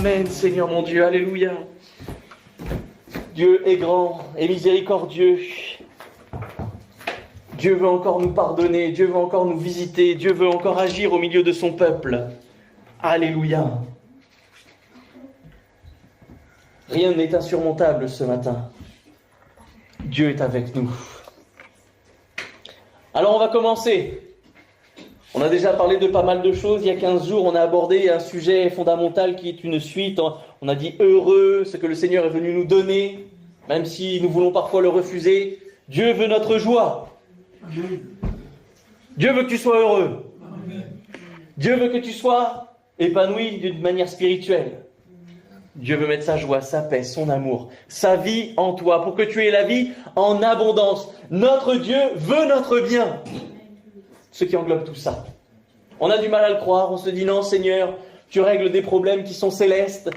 Amen, Seigneur mon Dieu, alléluia. Dieu est grand et miséricordieux. Dieu veut encore nous pardonner, Dieu veut encore nous visiter, Dieu veut encore agir au milieu de son peuple. Alléluia. Rien n'est insurmontable ce matin. Dieu est avec nous. Alors on va commencer. On a déjà parlé de pas mal de choses. Il y a 15 jours, on a abordé un sujet fondamental qui est une suite. On a dit heureux, ce que le Seigneur est venu nous donner, même si nous voulons parfois le refuser. Dieu veut notre joie. Dieu veut que tu sois heureux. Dieu veut que tu sois épanoui d'une manière spirituelle. Dieu veut mettre sa joie, sa paix, son amour, sa vie en toi, pour que tu aies la vie en abondance. Notre Dieu veut notre bien. Ce qui englobe tout ça. On a du mal à le croire, on se dit non Seigneur, tu règles des problèmes qui sont célestes,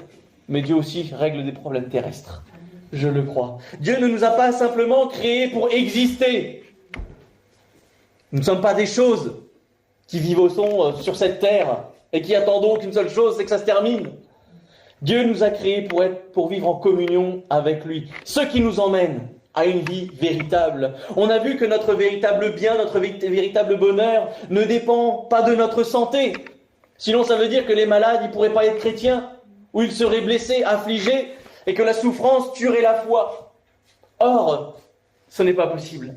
mais Dieu aussi règle des problèmes terrestres. Je le crois. Dieu ne nous a pas simplement créés pour exister. Nous ne sommes pas des choses qui vivent sur cette terre et qui attendons qu'une seule chose, c'est que ça se termine. Dieu nous a créés pour vivre en communion avec lui. Ce qui nous emmène à une vie véritable. On a vu que notre véritable bien, notre véritable bonheur ne dépend pas de notre santé. Sinon, ça veut dire que les malades, ils ne pourraient pas être chrétiens, ou ils seraient blessés, affligés, et que la souffrance tuerait la foi. Or, ce n'est pas possible.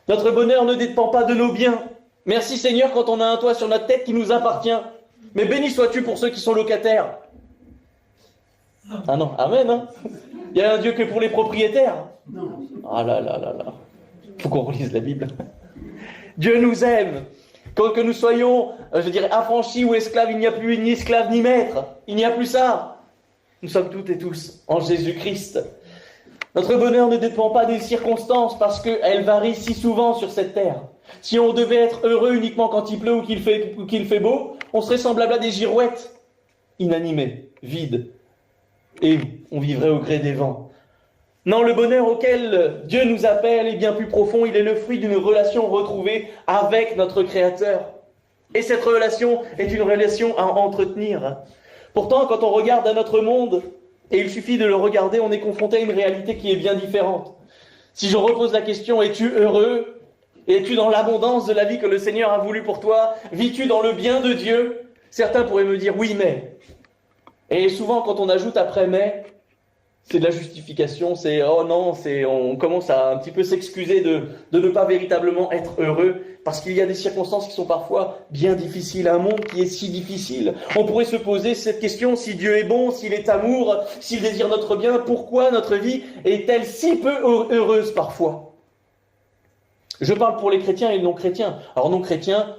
Notre bonheur ne dépend pas de nos biens. Merci Seigneur quand on a un toit sur notre tête qui nous appartient. Mais béni sois-tu pour ceux qui sont locataires. Ah non, amen, hein. Il y a un Dieu que pour les propriétaires. Ah là là là là. Faut qu'on relise la Bible. Dieu nous aime. Que nous soyons, affranchis ou esclaves, il n'y a plus ni esclave ni maître. Il n'y a plus ça. Nous sommes toutes et tous en Jésus-Christ. Notre bonheur ne dépend pas des circonstances parce qu'elles varient si souvent sur cette terre. Si on devait être heureux uniquement quand il pleut ou qu'il fait beau, on serait semblable à des girouettes, inanimées, vides. Et on vivrait au gré des vents. Non, le bonheur auquel Dieu nous appelle est bien plus profond. Il est le fruit d'une relation retrouvée avec notre Créateur. Et cette relation est une relation à entretenir. Pourtant, quand on regarde à notre monde, et il suffit de le regarder, on est confronté à une réalité qui est bien différente. Si je repose la question, es-tu heureux? Es-tu dans l'abondance de la vie que le Seigneur a voulu pour toi? Vis-tu dans le bien de Dieu? Certains pourraient me dire oui, mais... Et souvent, quand on ajoute après mais, c'est de la justification, c'est oh non, on commence à un petit peu s'excuser de ne pas véritablement être heureux, parce qu'il y a des circonstances qui sont parfois bien difficiles, un monde qui est si difficile. On pourrait se poser cette question, si Dieu est bon, s'il est amour, s'il désire notre bien, pourquoi notre vie est-elle si peu heureuse parfois? Je parle pour les chrétiens et les non-chrétiens. Alors non-chrétiens,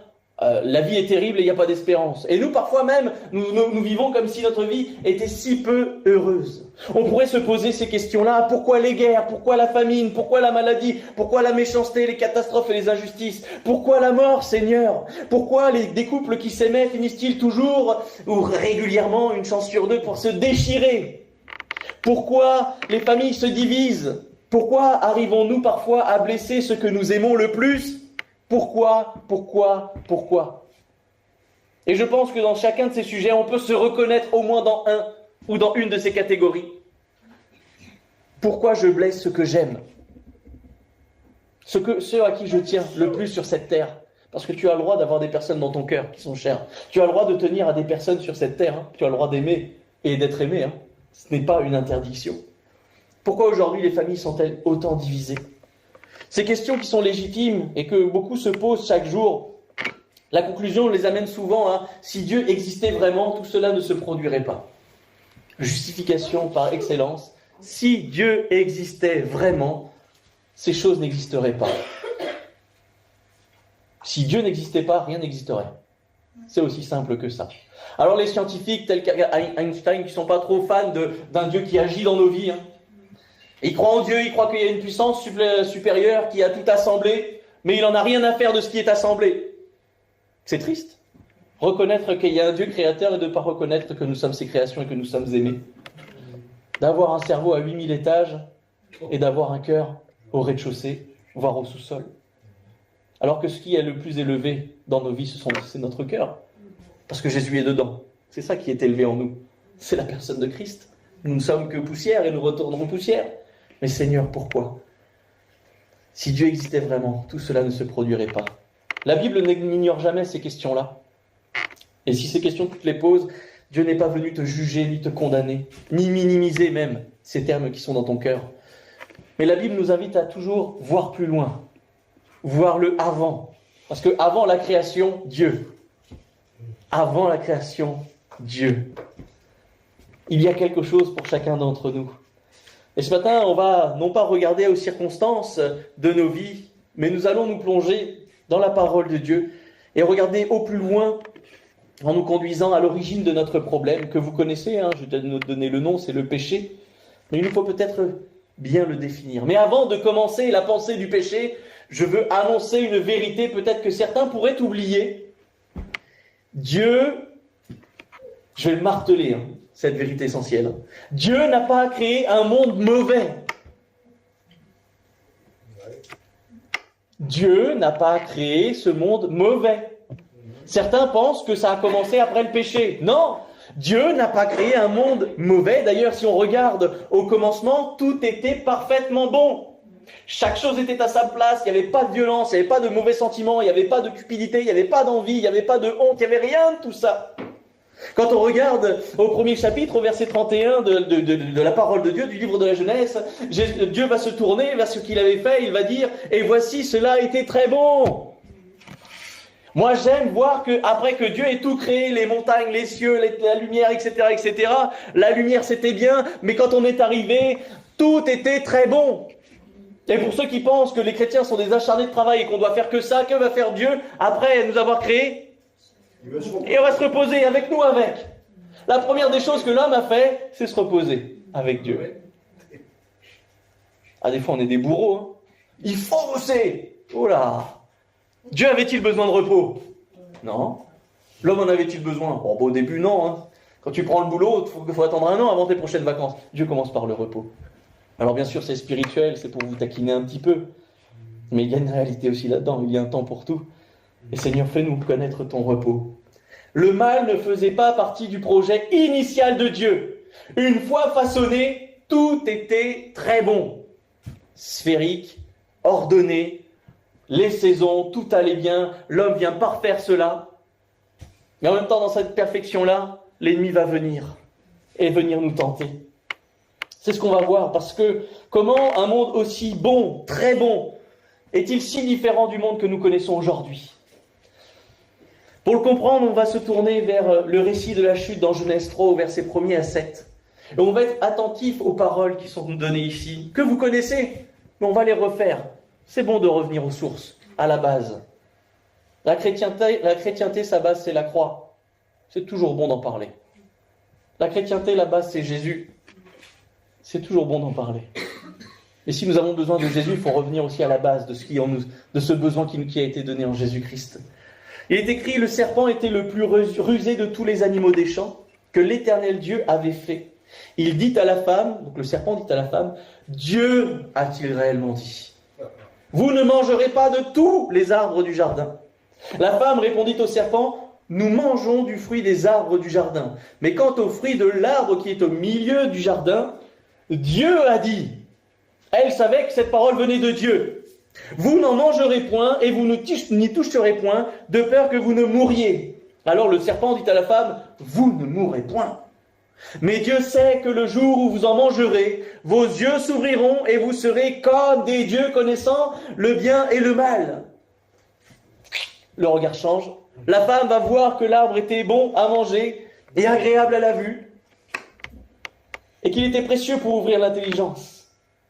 la vie est terrible et il n'y a pas d'espérance. Et nous, parfois même, nous vivons comme si notre vie était si peu heureuse. On pourrait se poser ces questions-là. Pourquoi les guerres? Pourquoi la famine? Pourquoi la maladie? Pourquoi la méchanceté, les catastrophes et les injustices? Pourquoi la mort, Seigneur? Pourquoi des couples qui s'aimaient finissent-ils toujours, ou régulièrement, une chance sur deux, pour se déchirer? Pourquoi les familles se divisent? Pourquoi arrivons-nous parfois à blesser ceux que nous aimons le plus? Pourquoi? Et je pense que dans chacun de ces sujets, on peut se reconnaître au moins dans un ou dans une de ces catégories. Pourquoi je blesse ceux que j'aime? Ceux à qui je tiens le plus sur cette terre. Parce que tu as le droit d'avoir des personnes dans ton cœur qui sont chères. Tu as le droit de tenir à des personnes sur cette terre. Hein. Tu as le droit d'aimer et d'être aimé. Hein. Ce n'est pas une interdiction. Pourquoi aujourd'hui les familles sont-elles autant divisées? Ces questions qui sont légitimes et que beaucoup se posent chaque jour, la conclusion les amène souvent à « si Dieu existait vraiment, tout cela ne se produirait pas ». Justification par excellence, si Dieu existait vraiment, ces choses n'existeraient pas. Si Dieu n'existait pas, rien n'existerait. C'est aussi simple que ça. Alors les scientifiques tels qu'Einstein qui ne sont pas trop fans d'un Dieu qui agit dans nos vies, hein, il croit en Dieu, il croit qu'il y a une puissance supérieure qui a tout assemblé, mais il n'en a rien à faire de ce qui est assemblé. C'est triste. Reconnaître qu'il y a un Dieu créateur et de ne pas reconnaître que nous sommes ses créations et que nous sommes aimés. D'avoir un cerveau à 8000 étages et d'avoir un cœur au rez-de-chaussée, voire au sous-sol. Alors que ce qui est le plus élevé dans nos vies, c'est notre cœur. Parce que Jésus est dedans. C'est ça qui est élevé en nous. c'est la personne de Christ. Nous ne sommes que poussière et nous retournerons poussière. Mais Seigneur, pourquoi? Si Dieu existait vraiment, tout cela ne se produirait pas. La Bible n'ignore jamais ces questions-là. Et si ces questions, tu te les poses, Dieu n'est pas venu te juger, ni te condamner, ni minimiser même ces termes qui sont dans ton cœur. Mais la Bible nous invite à toujours voir plus loin, voir le avant. Parce que avant la création, Dieu. Avant la création, Dieu. Il y a quelque chose pour chacun d'entre nous. Et ce matin, on va non pas regarder aux circonstances de nos vies, mais nous allons nous plonger dans la parole de Dieu et regarder au plus loin en nous conduisant à l'origine de notre problème, que vous connaissez, je vais te donner le nom, c'est le péché. Mais il nous faut peut-être bien le définir. Mais avant de commencer la pensée du péché, je veux annoncer une vérité peut-être que certains pourraient oublier. Dieu, je vais le marteler, cette vérité essentielle. Dieu n'a pas créé un monde mauvais. Dieu n'a pas créé ce monde mauvais. Certains pensent que ça a commencé après le péché. Non, Dieu n'a pas créé un monde mauvais. D'ailleurs, si on regarde au commencement, tout était parfaitement bon. Chaque chose était à sa place, il n'y avait pas de violence, il n'y avait pas de mauvais sentiments, il n'y avait pas de cupidité, il n'y avait pas d'envie, il n'y avait pas de honte, il n'y avait rien de tout ça. Quand on regarde au premier chapitre, au verset 31 de la parole de Dieu, du livre de la Genèse, Dieu va se tourner vers ce qu'il avait fait, il va dire « Et voici, cela a été très bon ». Moi, j'aime voir que après que Dieu ait tout créé, les montagnes, les cieux, la lumière, etc., la lumière c'était bien, mais quand on est arrivé, tout était très bon. Et pour ceux qui pensent que les chrétiens sont des acharnés de travail et qu'on doit faire que ça, que va faire Dieu après nous avoir créés? Et on va se reposer avec nous avec. La première des choses que l'homme a fait, c'est se reposer avec Dieu. Ah, des fois on est des bourreaux. Il faut bosser. Oh là. Dieu avait-il besoin de repos? Non. L'homme en avait-il besoin? Bon, au début, non. Quand tu prends le boulot, il faut attendre un an avant tes prochaines vacances. Dieu commence par le repos. Alors bien sûr, c'est spirituel, c'est pour vous taquiner un petit peu. Mais il y a une réalité aussi là-dedans, il y a un temps pour tout. Et Seigneur, fais-nous connaître ton repos. Le mal ne faisait pas partie du projet initial de Dieu. Une fois façonné, tout était très bon. Sphérique, ordonné, les saisons, tout allait bien, l'homme vient parfaire cela. Mais en même temps, dans cette perfection-là, l'ennemi va venir et venir nous tenter. C'est ce qu'on va voir, parce que comment un monde aussi bon, très bon, est-il si différent du monde que nous connaissons aujourd'hui? Pour le comprendre, on va se tourner vers le récit de la chute dans Genèse 3, au verset 1er à 7. Et on va être attentif aux paroles qui sont données ici, que vous connaissez, mais on va les refaire. C'est bon de revenir aux sources, à la base. La chrétienté, sa base, c'est la croix. C'est toujours bon d'en parler. La chrétienté, la base, c'est Jésus. C'est toujours bon d'en parler. Et si nous avons besoin de Jésus, il faut revenir aussi à la base de ce besoin qui a été donné en Jésus-Christ. Il est écrit, le serpent était le plus rusé de tous les animaux des champs que l'Éternel Dieu avait fait. Il dit à la femme, donc le serpent dit à la femme, Dieu a-t-il réellement dit? Vous ne mangerez pas de tous les arbres du jardin. La femme répondit au serpent, nous mangeons du fruit des arbres du jardin. Mais quant au fruit de l'arbre qui est au milieu du jardin, Dieu a dit. Elle savait que cette parole venait de Dieu. Vous n'en mangerez point et vous n'y toucherez point, de peur que vous ne mouriez. Alors le serpent dit à la femme, vous ne mourrez point. Mais Dieu sait que le jour où vous en mangerez, vos yeux s'ouvriront et vous serez comme des dieux connaissant le bien et le mal. Le regard change. La femme va voir que l'arbre était bon à manger et agréable à la vue et qu'il était précieux pour ouvrir l'intelligence.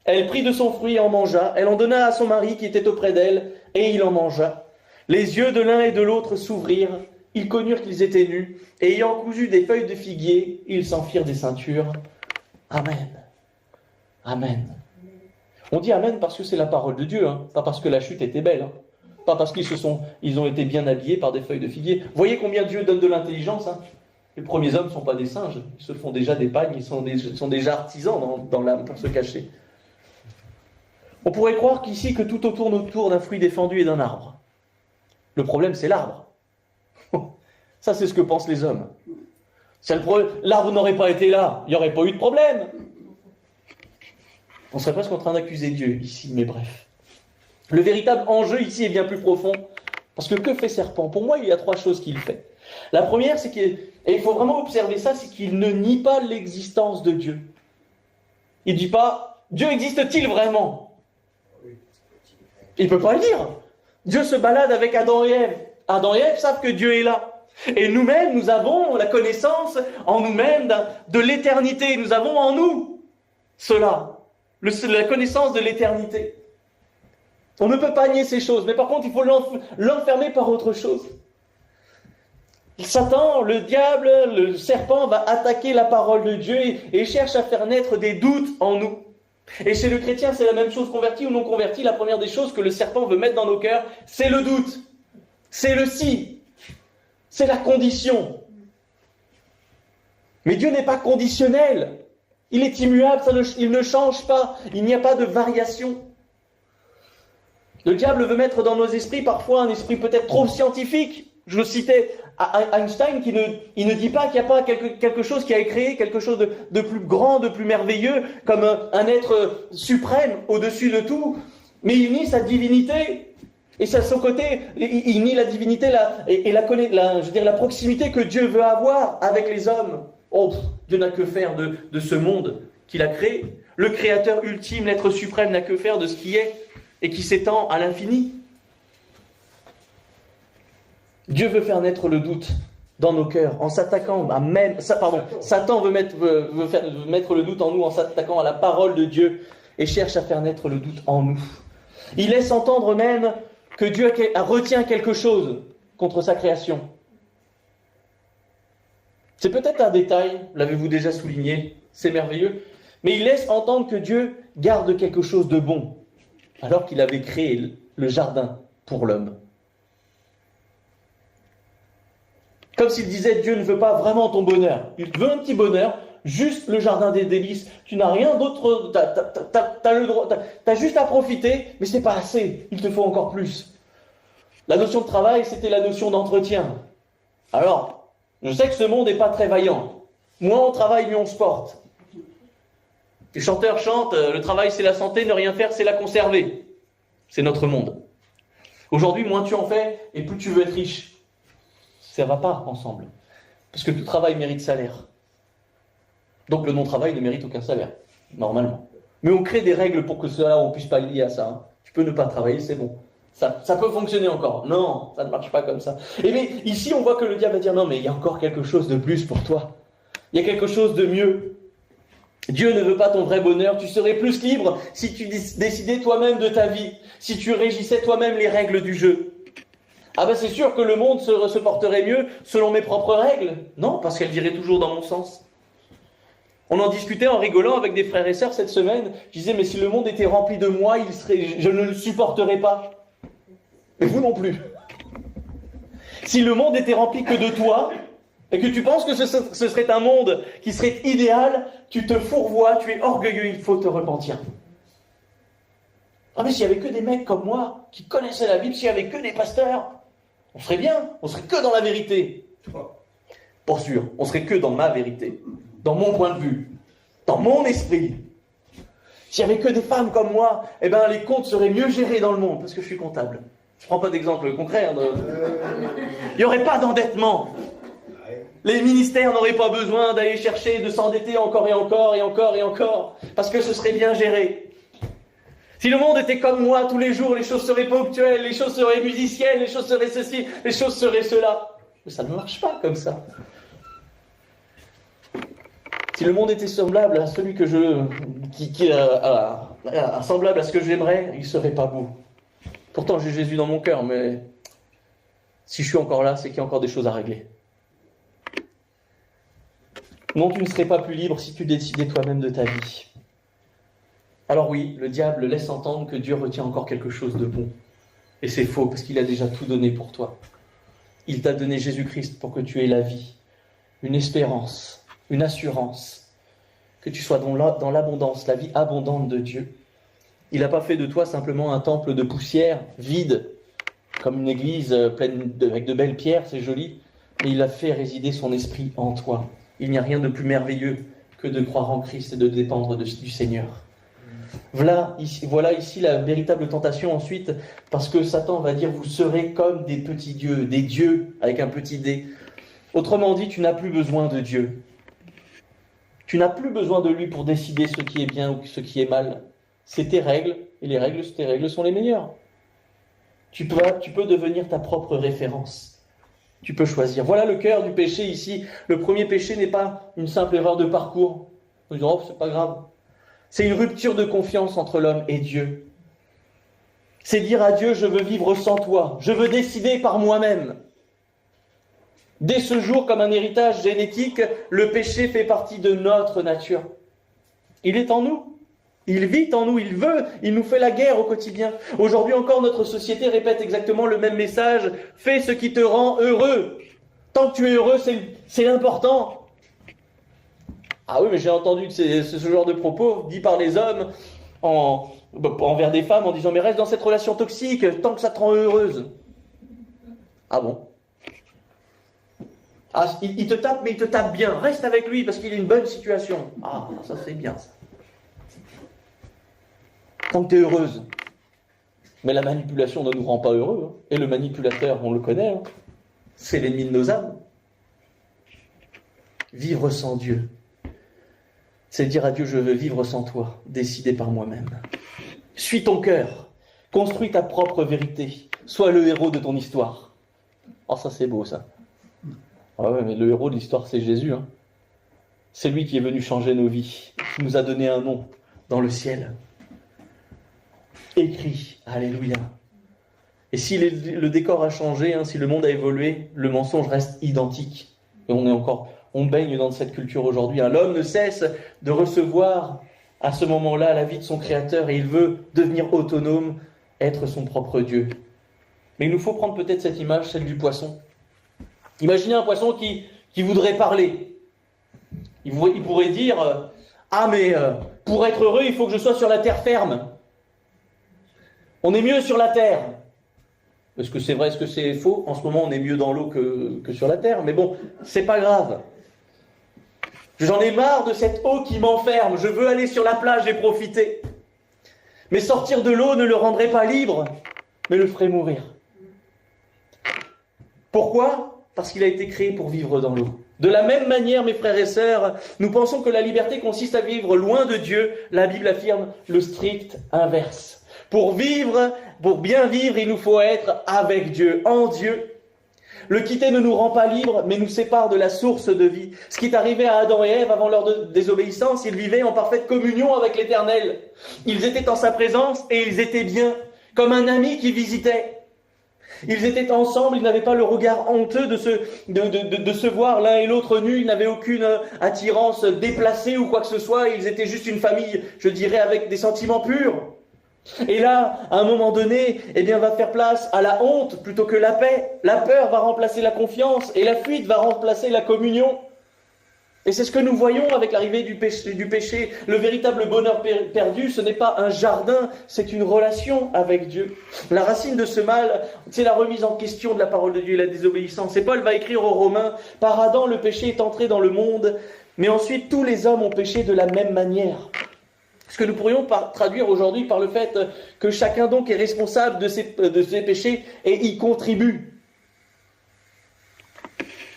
Elle prit de son fruit et en mangea. Elle en donna à son mari qui était auprès d'elle et il en mangea. Les yeux de l'un et de l'autre s'ouvrirent. Ils connurent qu'ils étaient nus, et ayant cousu des feuilles de figuier, ils s'en firent des ceintures. Amen. Amen. On dit Amen parce que c'est la parole de Dieu, pas parce que la chute était belle, pas parce qu'ils ont été bien habillés par des feuilles de figuier. Voyez combien Dieu donne de l'intelligence. Les premiers hommes ne sont pas des singes, ils se font déjà des pagnes, ils sont déjà artisans dans l'âme pour se cacher. On pourrait croire qu'ici que tout tourne autour d'un fruit défendu et d'un arbre. Le problème, c'est l'arbre. Ça, c'est ce que pensent les hommes. L'arbre n'aurait pas été là, il n'y aurait pas eu de problème. On serait presque en train d'accuser Dieu ici, mais bref. Le véritable enjeu ici est bien plus profond. Parce que fait Serpent? Pour moi, il y a 3 choses qu'il fait. La première, c'est et il faut vraiment observer ça, c'est qu'il ne nie pas l'existence de Dieu. Il ne dit pas, Dieu existe-t-il vraiment? Il ne peut pas le dire. Dieu se balade avec Adam et Ève. Adam et Ève savent que Dieu est là. Et nous-mêmes, nous avons la connaissance en nous-mêmes de l'éternité. Nous avons en nous cela, la connaissance de l'éternité. On ne peut pas nier ces choses, mais par contre, il faut l'enfermer par autre chose. Satan, le diable, le serpent va attaquer la parole de Dieu et cherche à faire naître des doutes en nous. Et chez le chrétien, c'est la même chose, converti ou non converti. La première des choses que le serpent veut mettre dans nos cœurs, c'est le doute. C'est le si. C'est la condition. Mais Dieu n'est pas conditionnel. Il est immuable, il ne change pas. Il n'y a pas de variation. Le diable veut mettre dans nos esprits parfois un esprit peut-être trop scientifique. Je le citais Einstein qui ne dit pas qu'il n'y a pas quelque chose qui a créé quelque chose de plus grand, de plus merveilleux, comme un être suprême au-dessus de tout. Mais il nie sa divinité. Et ça, de son côté, il nie la divinité la proximité que Dieu veut avoir avec les hommes. Oh, Dieu n'a que faire de ce monde qu'il a créé. Le créateur ultime, l'être suprême, n'a que faire de ce qui est et qui s'étend à l'infini. Dieu veut faire naître le doute dans nos cœurs, en s'attaquant à même... Satan veut mettre le doute en nous en s'attaquant à la parole de Dieu et cherche à faire naître le doute en nous. Il laisse entendre même que Dieu retient quelque chose contre sa création. C'est peut-être un détail, l'avez-vous déjà souligné, c'est merveilleux, mais il laisse entendre que Dieu garde quelque chose de bon, alors qu'il avait créé le jardin pour l'homme. Comme s'il disait, Dieu ne veut pas vraiment ton bonheur. Il veut un petit bonheur, juste le jardin des délices. Tu n'as rien d'autre, t'as juste à profiter, mais c'est pas assez. Il te faut encore plus. La notion de travail, c'était la notion d'entretien. Alors, je sais que ce monde n'est pas très vaillant. Moins on travaille, mieux on se porte. Les chanteurs chantent, le travail c'est la santé, ne rien faire c'est la conserver. C'est notre monde. Aujourd'hui, moins tu en fais, et plus tu veux être riche. Ça ne va pas ensemble. Parce que tout travail mérite salaire. Donc le non-travail ne mérite aucun salaire, normalement. Mais on crée des règles pour que cela, on ne puisse pas lier à ça. Hein. Tu peux ne pas travailler, c'est bon. Ça peut fonctionner encore. Non, ça ne marche pas comme ça. Et mais ici, on voit que le diable va dire, non, mais il y a encore quelque chose de plus pour toi. Il y a quelque chose de mieux. Dieu ne veut pas ton vrai bonheur. Tu serais plus libre si tu décidais toi-même de ta vie. Si tu régissais toi-même les règles du jeu. Ah ben c'est sûr que le monde se porterait mieux selon mes propres règles. Non, parce qu'elles iraient toujours dans mon sens. On en discutait en rigolant avec des frères et sœurs cette semaine. Je disais, mais si le monde était rempli de moi, je ne le supporterais pas. Mais vous non plus. Si le monde était rempli que de toi, et que tu penses que ce serait un monde qui serait idéal, tu te fourvoies, tu es orgueilleux, il faut te repentir. Ah mais s'il n'y avait que des mecs comme moi, qui connaissaient la Bible, s'il n'y avait que des pasteurs, on serait bien, on serait que dans la vérité. Pas sûr, on serait que dans ma vérité, dans mon point de vue, dans mon esprit. S'il n'y avait que des femmes comme moi, eh ben les comptes seraient mieux gérés dans le monde, parce que je suis comptable. Je ne prends pas d'exemple concret. Il n'y aurait pas d'endettement. Les ministères n'auraient pas besoin d'aller chercher, de s'endetter encore et encore et encore et encore, parce que ce serait bien géré. Si le monde était comme moi tous les jours, les choses seraient ponctuelles, les choses seraient musiciennes, les choses seraient ceci, les choses seraient cela. Mais ça ne marche pas comme ça. Si le monde était semblable à celui que semblable à ce que j'aimerais, il ne serait pas beau. Pourtant, j'ai Jésus dans mon cœur, mais si je suis encore là, c'est qu'il y a encore des choses à régler. Non, tu ne serais pas plus libre si tu décidais toi-même de ta vie. Alors oui, le diable laisse entendre que Dieu retient encore quelque chose de bon. Et c'est faux, parce qu'il a déjà tout donné pour toi. Il t'a donné Jésus-Christ pour que tu aies la vie, une espérance, une assurance, que tu sois dans l'abondance, la vie abondante de Dieu. Il n'a pas fait de toi simplement un temple de poussière, vide, comme une église pleine avec de belles pierres, c'est joli, mais il a fait résider son esprit en toi. Il n'y a rien de plus merveilleux que de croire en Christ et de dépendre du Seigneur. Voilà ici la véritable tentation ensuite, parce que Satan va dire, vous serez comme des petits dieux, des dieux avec un petit d. Autrement dit, tu n'as plus besoin de Dieu. Tu n'as plus besoin de lui pour décider ce qui est bien ou ce qui est mal. C'est tes règles, et tes règles sont les meilleures. Tu peux devenir ta propre référence. Tu peux choisir. Voilà le cœur du péché ici. Le premier péché n'est pas une simple erreur de parcours. On dit, oh, c'est pas grave. C'est une rupture de confiance entre l'homme et Dieu. C'est dire à Dieu, je veux vivre sans toi. Je veux décider par moi-même. Dès ce jour, comme un héritage génétique, le péché fait partie de notre nature. Il est en nous. Il vit en nous, il nous fait la guerre au quotidien. Aujourd'hui encore, notre société répète exactement le même message. Fais ce qui te rend heureux. Tant que tu es heureux, c'est l'important. Ah oui, mais j'ai entendu ce genre de propos dit par les hommes envers des femmes en disant, mais reste dans cette relation toxique tant que ça te rend heureuse. Ah bon? Ah, il te tape, mais il te tape bien. Reste avec lui parce qu'il a une bonne situation. Ah, ça c'est bien ça. Tant que tu es heureuse. Mais la manipulation ne nous rend pas heureux. Hein. Et le manipulateur, on le connaît, hein. C'est l'ennemi de nos âmes. Vivre sans Dieu, c'est dire à Dieu, je veux vivre sans toi, décider par moi-même. Suis ton cœur, construis ta propre vérité, sois le héros de ton histoire. Oh, ça c'est beau ça. Ah ouais, mais le héros de l'histoire, c'est Jésus. Hein. C'est lui qui est venu changer nos vies, qui nous a donné un nom dans le ciel. Écrit, alléluia. Et si le décor a changé, hein, si le monde a évolué, le mensonge reste identique. Et on baigne dans cette culture aujourd'hui. Hein. L'homme ne cesse de recevoir à ce moment-là la vie de son Créateur et il veut devenir autonome, être son propre Dieu. Mais il nous faut prendre peut-être cette image, celle du poisson. Imaginez un poisson qui voudrait parler. Il pourrait dire « Ah mais pour être heureux, il faut que je sois sur la terre ferme. On est mieux sur la terre. » Est-ce que c'est vrai, est-ce que c'est faux? En ce moment, on est mieux dans l'eau que sur la terre. Mais bon, c'est pas grave. J'en ai marre de cette eau qui m'enferme. Je veux aller sur la plage et profiter. Mais sortir de l'eau ne le rendrait pas libre, mais le ferait mourir. Pourquoi? Parce qu'il a été créé pour vivre dans l'eau. De la même manière, mes frères et sœurs, nous pensons que la liberté consiste à vivre loin de Dieu. La Bible affirme le strict inverse. Pour bien vivre, il nous faut être avec Dieu, en Dieu. Le quitter ne nous rend pas libres, mais nous sépare de la source de vie. Ce qui est arrivé à Adam et Ève avant leur désobéissance, ils vivaient en parfaite communion avec l'Éternel. Ils étaient en sa présence et ils étaient bien, comme un ami qui visitait. Ils étaient ensemble, ils n'avaient pas le regard honteux de se voir l'un et l'autre nus, ils n'avaient aucune attirance déplacée ou quoi que ce soit, ils étaient juste une famille, je dirais, avec des sentiments purs. Et là, à un moment donné, va faire place à la honte plutôt que la paix. La peur va remplacer la confiance et la fuite va remplacer la communion. Et c'est ce que nous voyons avec l'arrivée du péché. Le véritable bonheur perdu, ce n'est pas un jardin, c'est une relation avec Dieu. La racine de ce mal, c'est la remise en question de la parole de Dieu et la désobéissance. Et Paul va écrire aux Romains, « Par Adam, le péché est entré dans le monde, mais ensuite tous les hommes ont péché de la même manière. » Ce que nous pourrions traduire aujourd'hui par le fait que chacun donc est responsable de ses péchés et y contribue.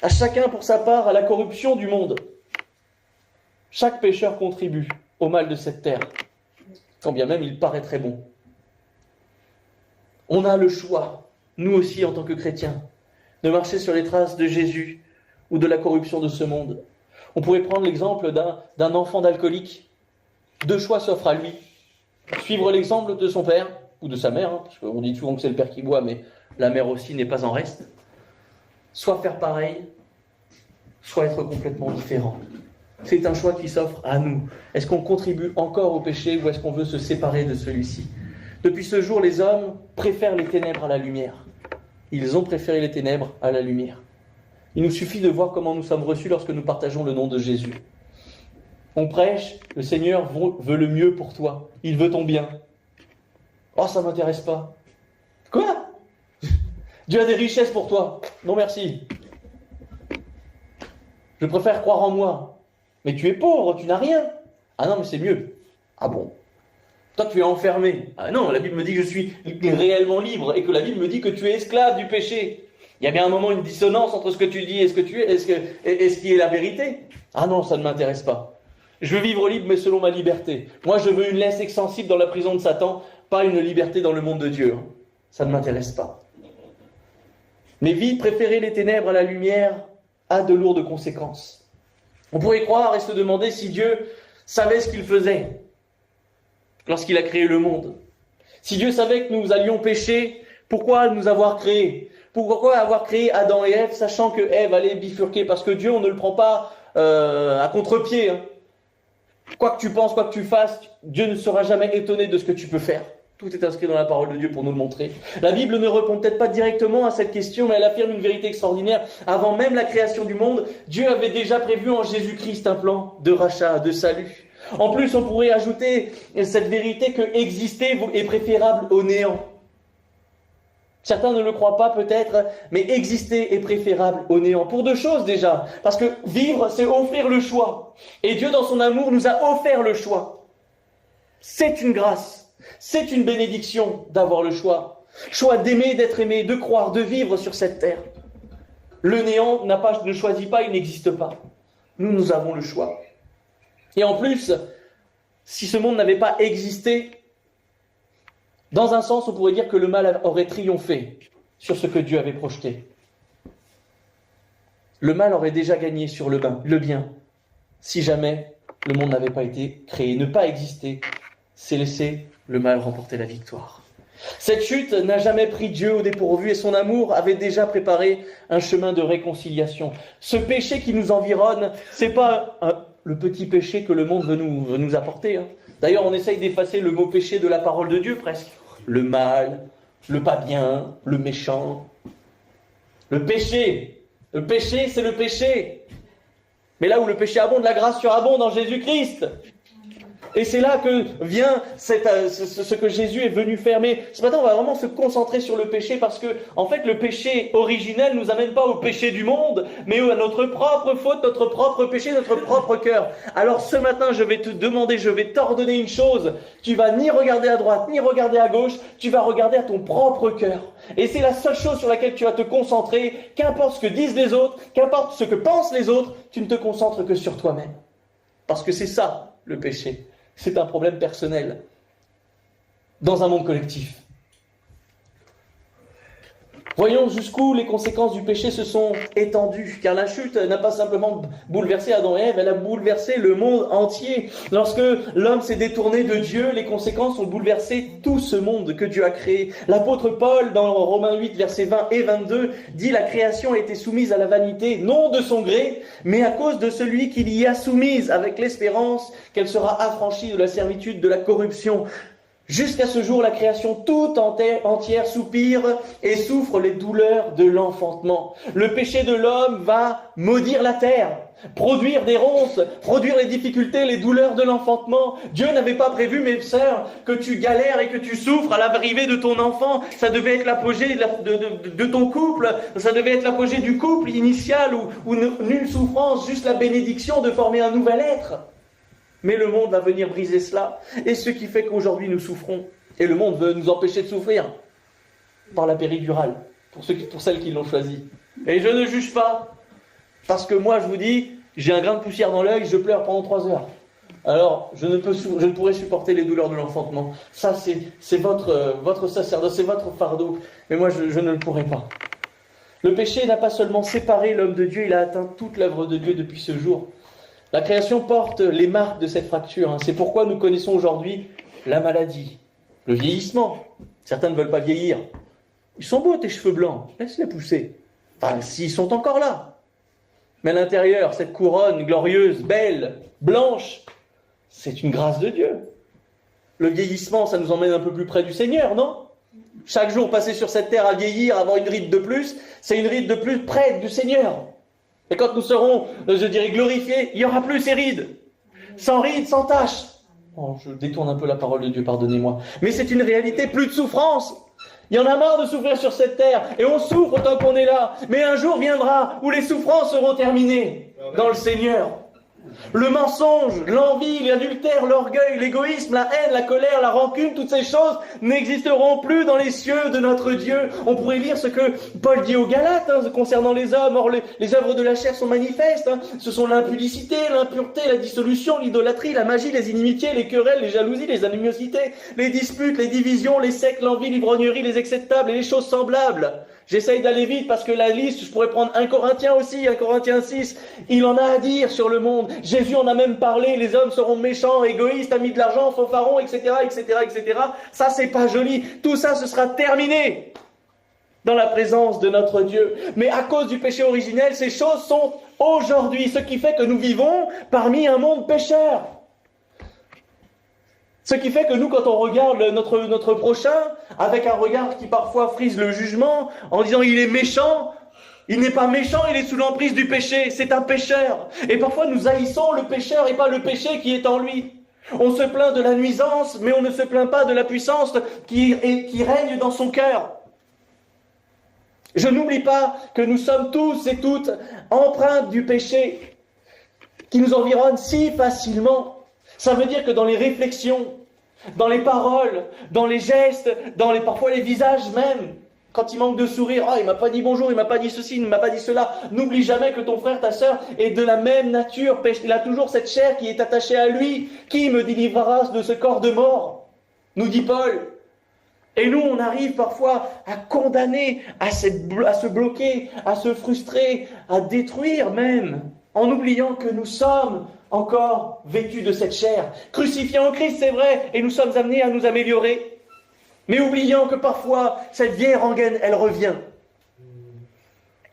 À chacun pour sa part à la corruption du monde. Chaque pécheur contribue au mal de cette terre, quand bien même il paraît très bon. On a le choix, nous aussi en tant que chrétiens, de marcher sur les traces de Jésus ou de la corruption de ce monde. On pourrait prendre l'exemple d'un enfant d'alcoolique. Deux choix s'offrent à lui. Suivre l'exemple de son père, ou de sa mère, hein, parce qu'on dit souvent que c'est le père qui boit, mais la mère aussi n'est pas en reste. Soit faire pareil, soit être complètement différent. C'est un choix qui s'offre à nous. Est-ce qu'on contribue encore au péché ou est-ce qu'on veut se séparer de celui-ci? Depuis ce jour, les hommes préfèrent les ténèbres à la lumière. Ils ont préféré les ténèbres à la lumière. Il nous suffit de voir comment nous sommes reçus lorsque nous partageons le nom de Jésus. On prêche, le Seigneur veut le mieux pour toi. Il veut ton bien. Oh, ça ne m'intéresse pas. Quoi? Dieu a des richesses pour toi. Non, merci. Je préfère croire en moi. Mais tu es pauvre, tu n'as rien. Ah non, mais c'est mieux. Ah bon? Toi, tu es enfermé. Ah non, la Bible me dit que je suis réellement libre et que la Bible me dit que tu es esclave du péché. Il y a bien un moment une dissonance entre ce que tu dis et ce que tu es, et ce qui est la vérité. Ah non, ça ne m'intéresse pas. Je veux vivre libre, mais selon ma liberté. Moi, je veux une laisse extensible dans la prison de Satan, pas une liberté dans le monde de Dieu. Ça ne m'intéresse pas. Mais vie, préférer les ténèbres à la lumière a de lourdes conséquences. On pourrait croire et se demander si Dieu savait ce qu'il faisait lorsqu'il a créé le monde. Si Dieu savait que nous allions pécher, pourquoi nous avoir créés? Pourquoi avoir créé Adam et Ève, sachant que Ève allait bifurquer? Parce que Dieu, on ne le prend pas à contre-pied. Quoi que tu penses, quoi que tu fasses, Dieu ne sera jamais étonné de ce que tu peux faire. Tout est inscrit dans la parole de Dieu pour nous le montrer. La Bible ne répond peut-être pas directement à cette question, mais elle affirme une vérité extraordinaire. Avant même la création du monde, Dieu avait déjà prévu en Jésus-Christ un plan de rachat, de salut. En plus, on pourrait ajouter cette vérité que exister est préférable au néant. Certains ne le croient pas peut-être, mais exister est préférable au néant. Pour deux choses déjà. Parce que vivre, c'est offrir le choix. Et Dieu, dans son amour, nous a offert le choix. C'est une grâce. C'est une bénédiction d'avoir le choix. Choix d'aimer, d'être aimé, de croire, de vivre sur cette terre. Le néant ne choisit pas, il n'existe pas. Nous avons le choix. Et en plus, si ce monde n'avait pas existé, dans un sens, on pourrait dire que le mal aurait triomphé sur ce que Dieu avait projeté. Le mal aurait déjà gagné sur le bien, si jamais le monde n'avait pas été créé. Ne pas exister, c'est laisser le mal remporter la victoire. Cette chute n'a jamais pris Dieu au dépourvu et son amour avait déjà préparé un chemin de réconciliation. Ce péché qui nous environne, c'est pas le petit péché que le monde veut nous apporter. D'ailleurs, on essaye d'effacer le mot péché de la parole de Dieu presque. Le mal, le pas bien, le méchant. Le péché, c'est le péché. Mais là où le péché abonde, la grâce surabonde en Jésus-Christ. Et c'est là que vient ce que Jésus est venu faire. Mais ce matin, on va vraiment se concentrer sur le péché parce que, en fait, le péché originel ne nous amène pas au péché du monde, mais à notre propre faute, notre propre péché, notre propre cœur. Alors ce matin, je vais te demander, je vais t'ordonner une chose. Tu vas ni regarder à droite, ni regarder à gauche, tu vas regarder à ton propre cœur. Et c'est la seule chose sur laquelle tu vas te concentrer. Qu'importe ce que disent les autres, qu'importe ce que pensent les autres, tu ne te concentres que sur toi-même. Parce que c'est ça, le péché. C'est un problème personnel dans un monde collectif. Voyons jusqu'où les conséquences du péché se sont étendues, car la chute n'a pas simplement bouleversé Adam et Ève, elle a bouleversé le monde entier. Lorsque l'homme s'est détourné de Dieu, les conséquences ont bouleversé tout ce monde que Dieu a créé. L'apôtre Paul, dans Romains 8, versets 20 et 22, dit « La création a été soumise à la vanité, non de son gré, mais à cause de celui qui l'y a soumise, avec l'espérance qu'elle sera affranchie de la servitude de la corruption. » Jusqu'à ce jour, la création toute entière soupire et souffre les douleurs de l'enfantement. Le péché de l'homme va maudire la terre, produire des ronces, produire les difficultés, les douleurs de l'enfantement. Dieu n'avait pas prévu, mes sœurs, que tu galères et que tu souffres à l'arrivée de ton enfant. Ça devait être l'apogée de ton couple, ça devait être l'apogée du couple initial où nulle souffrance, juste la bénédiction de former un nouvel être. Mais le monde va venir briser cela. Et ce qui fait qu'aujourd'hui nous souffrons. Et le monde veut nous empêcher de souffrir. Par la péridurale. Pour celles qui l'ont choisi. Et je ne juge pas. Parce que moi, je vous dis, j'ai un grain de poussière dans l'œil, je pleure pendant 3 heures. Alors, je ne pourrais supporter les douleurs de l'enfantement. Ça, c'est votre sacerdoce, c'est votre fardeau. Mais moi, je ne le pourrais pas. Le péché n'a pas seulement séparé l'homme de Dieu, il a atteint toute l'œuvre de Dieu depuis ce jour. La création porte les marques de cette fracture. C'est pourquoi nous connaissons aujourd'hui la maladie, le vieillissement. Certains ne veulent pas vieillir. Ils sont beaux tes cheveux blancs, laisse-les pousser. Enfin, s'ils sont encore là. Mais à l'intérieur, cette couronne glorieuse, belle, blanche, c'est une grâce de Dieu. Le vieillissement, ça nous emmène un peu plus près du Seigneur, non? Chaque jour passé sur cette terre à vieillir, avoir une ride de plus, c'est une ride de plus près du Seigneur. Et quand nous serons, je dirais, glorifiés, il n'y aura plus ces rides. Sans rides, sans taches. Oh, je détourne un peu la parole de Dieu, pardonnez-moi. Mais c'est une réalité, plus de souffrance. Il y en a marre de souffrir sur cette terre, et on souffre tant qu'on est là. Mais un jour viendra où les souffrances seront terminées dans le Seigneur. Le mensonge, l'envie, l'adultère, l'orgueil, l'égoïsme, la haine, la colère, la rancune, toutes ces choses n'existeront plus dans les cieux de notre Dieu. On pourrait lire ce que Paul dit aux Galates concernant les hommes. Or, les œuvres de la chair sont manifestes. Ce sont l'impudicité, l'impureté, la dissolution, l'idolâtrie, la magie, les inimitiés, les querelles, les jalousies, les animosités, les disputes, les divisions, les sectes, l'envie, l'ivrognerie, les acceptables et les choses semblables. J'essaye d'aller vite parce que la liste, je pourrais prendre 1 Corinthiens aussi, 1 Corinthiens 6. Il en a à dire sur le monde. Jésus en a même parlé, les hommes seront méchants, égoïstes, amis de l'argent, fanfarons, etc., etc., etc. Ça, c'est pas joli. Tout ça, ce sera terminé dans la présence de notre Dieu. Mais à cause du péché originel, ces choses sont aujourd'hui, ce qui fait que nous vivons parmi un monde pécheur. Ce qui fait que nous, quand on regarde notre prochain, avec un regard qui parfois frise le jugement, en disant il est méchant, il n'est pas méchant, il est sous l'emprise du péché, c'est un pécheur. Et parfois nous haïssons le pécheur et pas le péché qui est en lui. On se plaint de la nuisance, mais on ne se plaint pas de la puissance qui règne dans son cœur. Je n'oublie pas que nous sommes tous et toutes empreintes du péché qui nous environne si facilement. Ça veut dire que dans les réflexions, dans les paroles, dans les gestes, parfois les visages même, quand il manque de sourire, « Ah, il m'a pas dit bonjour, il m'a pas dit ceci, il ne m'a pas dit cela », n'oublie jamais que ton frère, ta sœur est de la même nature. Il a toujours cette chair qui est attachée à lui. Qui me délivrera de ce corps de mort ? Nous dit Paul. Et nous, on arrive parfois à condamner, à se bloquer, à se frustrer, à détruire même, en oubliant que nous sommes encore vêtus de cette chair, crucifiés en Christ, c'est vrai, et nous sommes amenés à nous améliorer, mais oubliant que parfois, cette vieille rengaine, elle revient.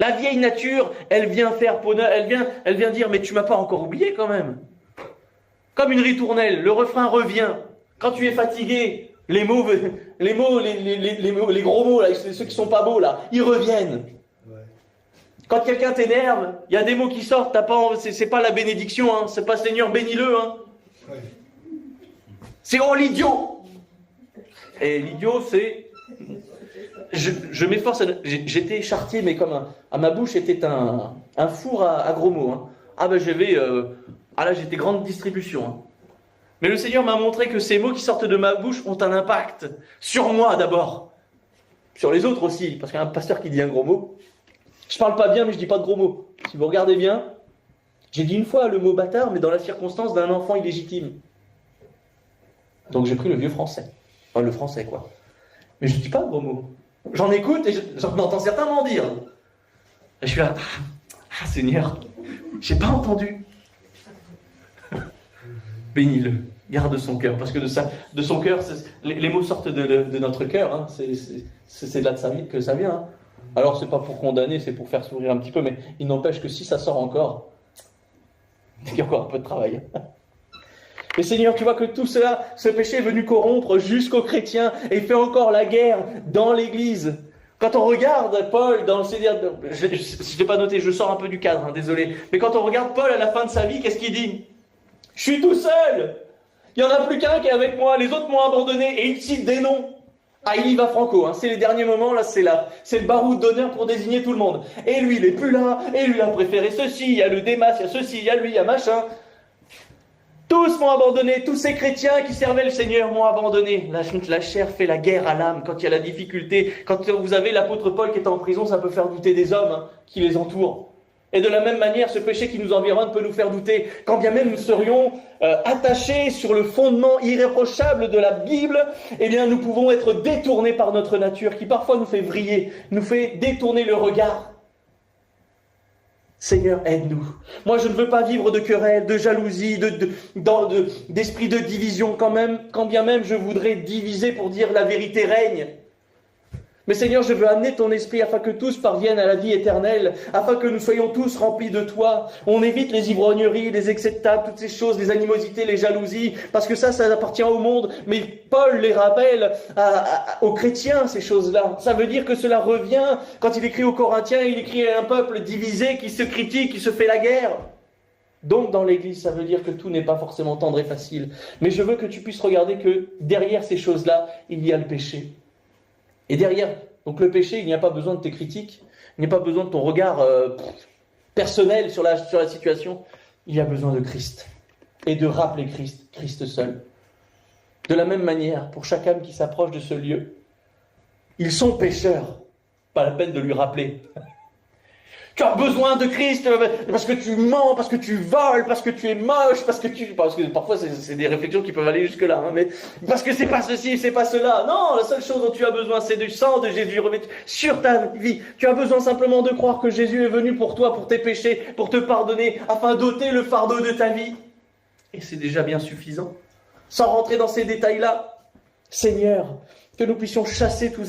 La vieille nature, elle vient faire peau neuve, elle vient dire, mais tu m'as pas encore oublié quand même. Comme une ritournelle, le refrain revient. Quand tu es fatigué, les gros mots, là, ceux qui sont pas beaux, là, ils reviennent. Quand quelqu'un t'énerve, il y a des mots qui sortent, c'est pas la bénédiction, hein, c'est pas Seigneur bénis-le, hein. C'est oh l'idiot. Et l'idiot, c'est... Je m'efforce, j'étais chartier, mais comme à ma bouche était un four à gros mots. Hein. Ah ben là j'étais grande distribution. Hein. Mais le Seigneur m'a montré que ces mots qui sortent de ma bouche ont un impact sur moi d'abord, sur les autres aussi, parce qu'un pasteur qui dit un gros mot, je parle pas bien mais je dis pas de gros mots. Si vous regardez bien, j'ai dit une fois le mot bâtard, mais dans la circonstance d'un enfant illégitime. Donc j'ai pris le vieux français, enfin le français quoi. Mais je dis pas de gros mots. J'en écoute et j'en entends certains m'en dire. Et je suis là, ah Seigneur, j'ai pas entendu. Bénis-le, garde son cœur, parce que de son cœur, les mots sortent de notre cœur, hein. C'est de là que ça vient. Hein. Alors c'est pas pour condamner, c'est pour faire sourire un petit peu, mais il n'empêche que si ça sort encore, il y a encore un peu de travail. Et Seigneur, tu vois que tout cela, ce péché est venu corrompre jusqu'aux chrétiens et fait encore la guerre dans l'Église. Quand on regarde Paul dans le CDR, je ne l'ai pas noté, je sors un peu du cadre, hein, désolé. Mais quand on regarde Paul à la fin de sa vie, qu'est-ce qu'il dit ? Je suis tout seul. Il n'y en a plus qu'un qui est avec moi, les autres m'ont abandonné et il cite des noms. Ah, il y va franco, hein. C'est les derniers moments, là, c'est le baroud d'honneur pour désigner tout le monde. Et lui, il est plus là, et lui, il a préféré ceci, il y a le Démas, il y a ceci, il y a lui, il y a machin. Tous m'ont abandonné, tous ces chrétiens qui servaient le Seigneur m'ont abandonné. La chair fait la guerre à l'âme quand il y a la difficulté. Quand vous avez l'apôtre Paul qui est en prison, ça peut faire douter des hommes hein, qui les entourent. Et de la même manière, ce péché qui nous environne peut nous faire douter. Quand bien même nous serions attachés sur le fondement irréprochable de la Bible, eh bien nous pouvons être détournés par notre nature qui parfois nous fait vriller, nous fait détourner le regard. Seigneur, aide-nous. Moi, je ne veux pas vivre de querelles, de jalousie, d'esprit de division quand bien même je voudrais diviser pour dire la vérité règne. Mais Seigneur, je veux amener ton esprit afin que tous parviennent à la vie éternelle, afin que nous soyons tous remplis de toi. On évite les ivrogneries, les acceptables, toutes ces choses, les animosités, les jalousies, parce que ça appartient au monde. Mais Paul les rappelle aux chrétiens, ces choses-là. Ça veut dire que cela revient, quand il écrit aux Corinthiens, il écrit à un peuple divisé, qui se critique, qui se fait la guerre. Donc dans l'Église, ça veut dire que tout n'est pas forcément tendre et facile. Mais je veux que tu puisses regarder que derrière ces choses-là, il y a le péché. Et derrière, donc le péché, il n'y a pas besoin de tes critiques, il n'y a pas besoin de ton regard personnel sur la situation, il y a besoin de Christ. Et de rappeler Christ, Christ seul. De la même manière, pour chaque âme qui s'approche de ce lieu, ils sont pécheurs, pas la peine de lui rappeler. Tu as besoin de Christ parce que tu mens, parce que tu voles, parce que tu es moche, parce que parfois c'est des réflexions qui peuvent aller jusque-là, hein, mais parce que c'est pas ceci, c'est pas cela. Non, la seule chose dont tu as besoin, c'est du sang de Jésus revêtu sur ta vie. Tu as besoin simplement de croire que Jésus est venu pour toi, pour tes péchés, pour te pardonner, afin d'ôter le fardeau de ta vie. Et c'est déjà bien suffisant. Sans rentrer dans ces détails-là, Seigneur, que nous puissions chasser toutes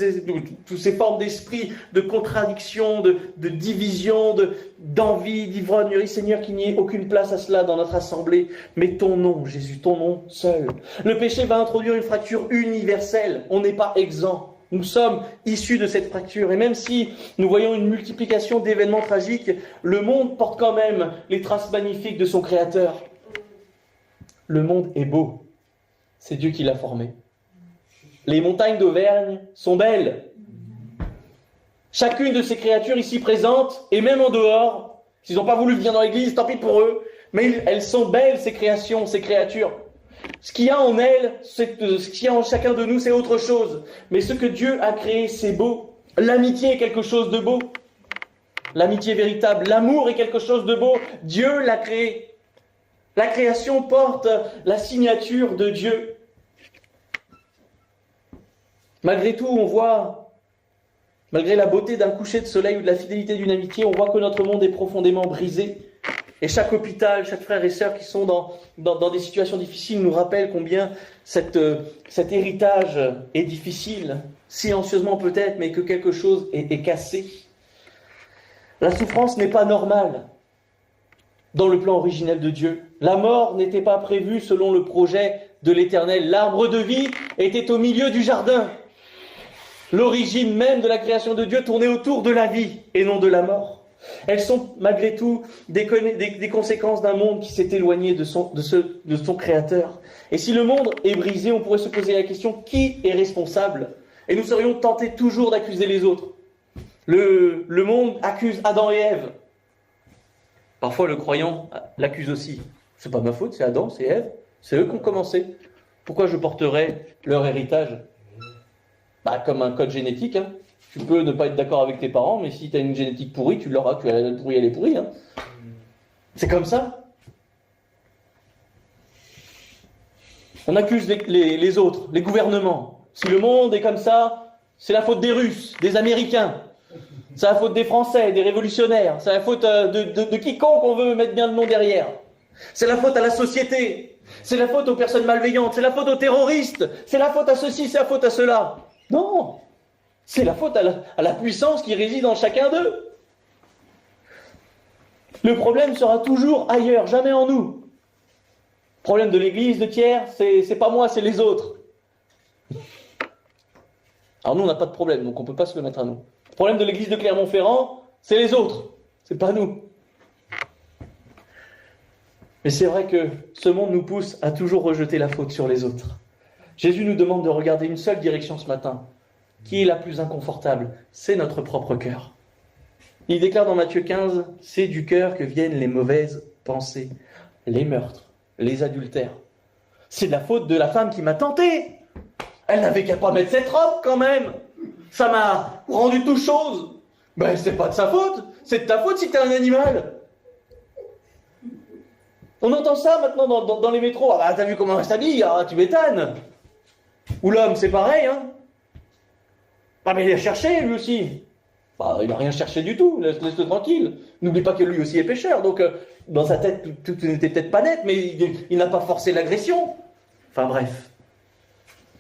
ces formes d'esprit, de contradiction, de division, d'envie, d'ivrognerie. Seigneur, qu'il n'y ait aucune place à cela dans notre assemblée. Mais ton nom, Jésus, ton nom seul. Le péché va introduire une fracture universelle. On n'est pas exempt. Nous sommes issus de cette fracture. Et même si nous voyons une multiplication d'événements tragiques, le monde porte quand même les traces magnifiques de son Créateur. Le monde est beau. C'est Dieu qui l'a formé. Les montagnes d'Auvergne sont belles. Chacune de ces créatures ici présentes, et même en dehors, s'ils n'ont pas voulu venir dans l'église, tant pis pour eux, mais elles sont belles, ces créations, ces créatures. Ce qu'il y a en elles, ce qu'il y a en chacun de nous, c'est autre chose. Mais ce que Dieu a créé, c'est beau. L'amitié est quelque chose de beau. L'amitié véritable. L'amour est quelque chose de beau. Dieu l'a créé. La création porte la signature de Dieu. Malgré tout, on voit, malgré la beauté d'un coucher de soleil ou de la fidélité d'une amitié, on voit que notre monde est profondément brisé. Et chaque hôpital, chaque frère et sœur qui sont dans des situations difficiles nous rappelle combien cet héritage est difficile, silencieusement peut-être, mais que quelque chose est cassé. La souffrance n'est pas normale dans le plan originel de Dieu. La mort n'était pas prévue selon le projet de l'Éternel. L'arbre de vie était au milieu du jardin. L'origine même de la création de Dieu tournait autour de la vie et non de la mort. Elles sont malgré tout des conséquences d'un monde qui s'est éloigné de son Créateur. Et si le monde est brisé, on pourrait se poser la question, qui est responsable? Et nous serions tentés toujours d'accuser les autres. Le monde accuse Adam et Ève. Parfois le croyant l'accuse aussi. C'est pas ma faute, c'est Adam, c'est Ève, c'est eux qui ont commencé. Pourquoi je porterais leur héritage? Comme un code génétique, hein. Tu peux ne pas être d'accord avec tes parents, mais si tu as une génétique pourrie, tu l'auras, que elle est pourrie, elle est pourrie. Hein. C'est comme ça. On accuse les autres, les gouvernements. Si le monde est comme ça, c'est la faute des Russes, des Américains. C'est la faute des Français, des révolutionnaires. C'est la faute de quiconque on veut mettre bien le nom derrière. C'est la faute à la société. C'est la faute aux personnes malveillantes. C'est la faute aux terroristes. C'est la faute à ceci, c'est la faute à cela. Non, c'est la faute à la puissance qui réside en chacun d'eux. Le problème sera toujours ailleurs, jamais en nous. Le problème de l'église de Thiers, c'est pas moi, c'est les autres. Alors nous, on n'a pas de problème, donc on ne peut pas se le mettre à nous. Le problème de l'église de Clermont-Ferrand, c'est les autres, c'est pas nous. Mais c'est vrai que ce monde nous pousse à toujours rejeter la faute sur les autres. Jésus nous demande de regarder une seule direction ce matin. Qui est la plus inconfortable? C'est notre propre cœur. Il déclare dans Matthieu 15, « C'est du cœur que viennent les mauvaises pensées, les meurtres, les adultères. » C'est de la faute de la femme qui m'a tenté. Elle n'avait qu'à pas mettre cette robe quand même. Ça m'a rendu tout chose. Ben c'est pas de sa faute. C'est de ta faute si t'es un animal. On entend ça maintenant dans les métros. Ah bah, t'as vu comment elle s'habille? Ah, tu m'étonnes. Ou l'homme, c'est pareil, hein. Ah mais il a cherché, lui aussi. Bah, il n'a rien cherché du tout, laisse-le tranquille. N'oublie pas que lui aussi est pécheur, donc dans sa tête, tout n'était peut-être pas net, mais il n'a pas forcé l'agression. Enfin bref.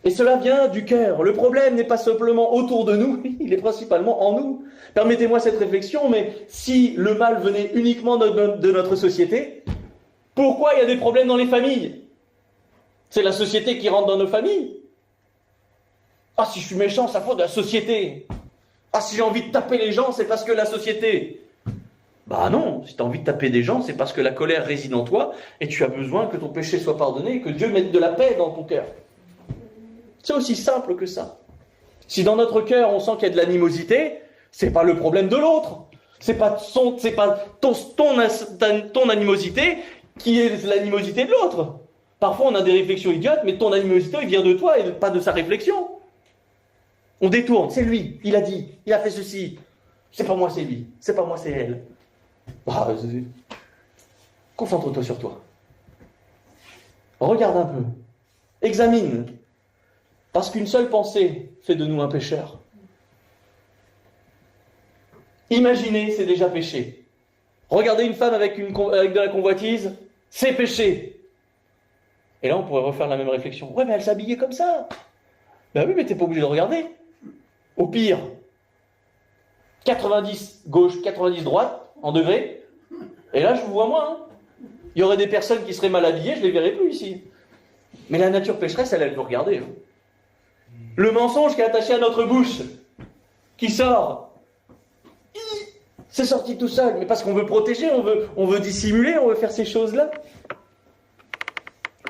Et cela vient du cœur. Le problème n'est pas simplement autour de nous, il est principalement en nous. Permettez-moi cette réflexion, mais si le mal venait uniquement de notre société, pourquoi il y a des problèmes dans les familles? C'est la société qui rentre dans nos familles. Ah, si je suis méchant, c'est la faute de la société. Ah, si j'ai envie de taper les gens, c'est parce que la société. Bah non, si tu as envie de taper des gens, c'est parce que la colère réside en toi et tu as besoin que ton péché soit pardonné et que Dieu mette de la paix dans ton cœur. C'est aussi simple que ça. Si dans notre cœur on sent qu'il y a de l'animosité, c'est pas le problème de l'autre. C'est pas ton animosité qui est l'animosité de l'autre. Parfois on a des réflexions idiotes, mais ton animosité il vient de toi et pas de sa réflexion. On détourne, c'est lui, il a dit, il a fait ceci. C'est pas moi, c'est lui. C'est pas moi, c'est elle. Concentre-toi sur toi. Regarde un peu. Examine. Parce qu'une seule pensée fait de nous un pécheur. Imaginer, c'est déjà péché. Regarder une femme avec de la convoitise, c'est péché. Et là, on pourrait refaire la même réflexion. Ouais, mais elle s'habillait comme ça. Ben oui, mais t'es pas obligé de regarder. Au pire, 90 gauche, 90 droite, en degrés. Et là, je vous vois moins. Il y aurait des personnes qui seraient mal habillées, je les verrais plus ici. Mais la nature pécheresse, elle peut regarder. Le mensonge qui est attaché à notre bouche, qui sort, c'est sorti tout seul. Mais parce qu'on veut protéger, on veut dissimuler, on veut faire ces choses-là.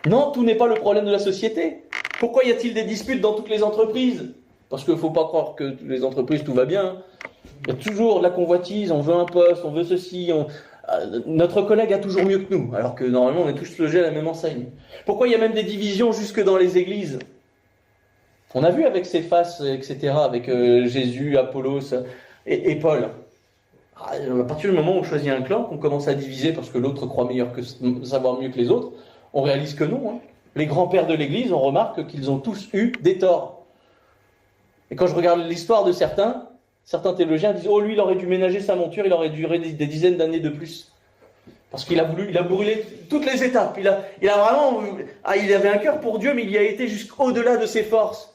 Non, tout n'est pas le problème de la société. Pourquoi y a-t-il des disputes dans toutes les entreprises? Parce qu'il ne faut pas croire que toutes les entreprises, tout va bien. Il y a toujours de la convoitise, on veut un poste, on veut ceci, notre collègue a toujours mieux que nous, alors que normalement on est tous logés à la même enseigne. Pourquoi il y a même des divisions jusque dans les églises? On a vu avec Céphas, etc., avec Jésus, Apollos et Paul. À partir du moment où on choisit un clan, qu'on commence à diviser parce que l'autre croit savoir mieux que les autres, on réalise que non. Les grands-pères de l'Église, on remarque qu'ils ont tous eu des torts. Et quand je regarde l'histoire de certains théologiens disent « Oh, lui, il aurait dû ménager sa monture, il aurait duré des dizaines d'années de plus. » Parce qu'il a brûlé toutes les étapes. Il avait un cœur pour Dieu, mais il y a été jusqu'au-delà de ses forces.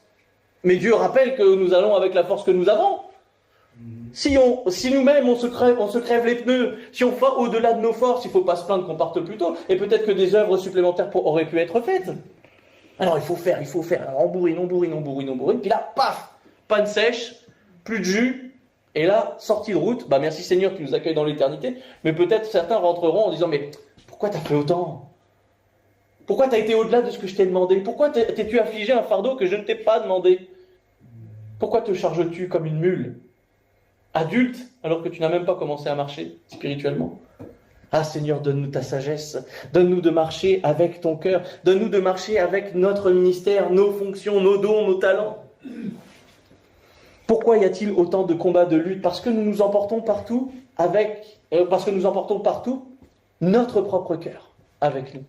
Mais Dieu rappelle que nous allons avec la force que nous avons. Si nous-mêmes, on se crève les pneus, si on va au-delà de nos forces, il ne faut pas se plaindre qu'on parte plus tôt. Et peut-être que des œuvres supplémentaires auraient pu être faites. Alors il faut faire. Alors, on bourrine. Puis là, paf, panne sèche, plus de jus. Et là, sortie de route, merci Seigneur qui nous accueille dans l'éternité. Mais peut-être certains rentreront en disant, mais pourquoi t'as fait autant? Pourquoi t'as été au-delà de ce que je t'ai demandé? Pourquoi t'es-tu affligé un fardeau que je ne t'ai pas demandé? Pourquoi te charges-tu comme une mule? Adulte, alors que tu n'as même pas commencé à marcher spirituellement. Ah Seigneur, donne-nous ta sagesse, donne-nous de marcher avec ton cœur, donne-nous de marcher avec notre ministère, nos fonctions, nos dons, nos talents. Pourquoi y a-t-il autant de combats, de luttes? Parce que nous emportons partout notre propre cœur avec nous.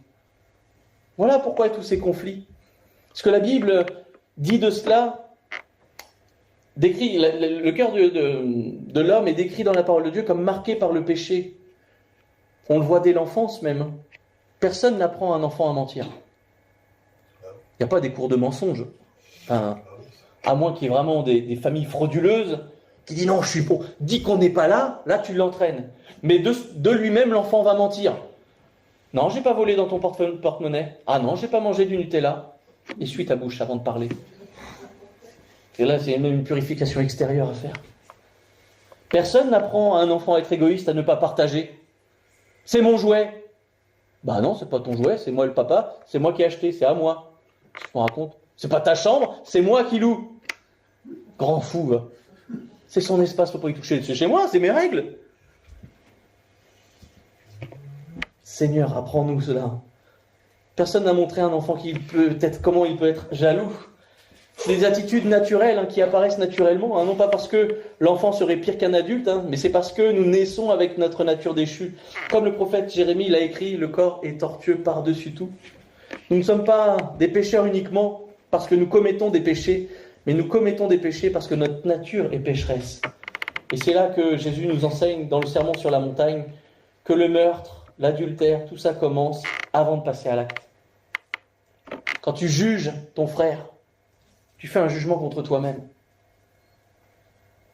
Voilà pourquoi tous ces conflits. Ce que la Bible dit de cela, décrit le cœur de l'homme est décrit dans la parole de Dieu comme marqué par le péché. On le voit dès l'enfance même. Personne n'apprend à un enfant à mentir. Il n'y a pas des cours de mensonge. À moins qu'il y ait vraiment des familles frauduleuses qui disent non, je suis bon. Dis qu'on n'est pas là, là tu l'entraînes. Mais de lui-même, l'enfant va mentir. Non, j'ai pas volé dans ton porte-monnaie. Ah non, j'ai pas mangé du Nutella. Essuie ta bouche avant de parler. Et là, c'est même une purification extérieure à faire. Personne n'apprend à un enfant à être égoïste, à ne pas partager. C'est mon jouet. Non, c'est pas ton jouet, c'est moi le papa, c'est moi qui ai acheté, c'est à moi. Tu te rends compte? C'est pas ta chambre, c'est moi qui loue. Grand fou, va. C'est son espace, faut pas y toucher. C'est chez moi, c'est mes règles. Seigneur, apprends-nous cela. Personne n'a montré à un enfant comment il peut être jaloux. C'est des attitudes naturelles qui apparaissent naturellement, non pas parce que l'enfant serait pire qu'un adulte, mais c'est parce que nous naissons avec notre nature déchue. Comme le prophète Jérémie l'a écrit, le corps est tortueux par-dessus tout. Nous ne sommes pas des pécheurs uniquement parce que nous commettons des péchés, mais nous commettons des péchés parce que notre nature est pécheresse. Et c'est là que Jésus nous enseigne dans le sermon sur la montagne que le meurtre, l'adultère, tout ça commence avant de passer à l'acte. Quand tu juges ton frère, tu fais un jugement contre toi-même.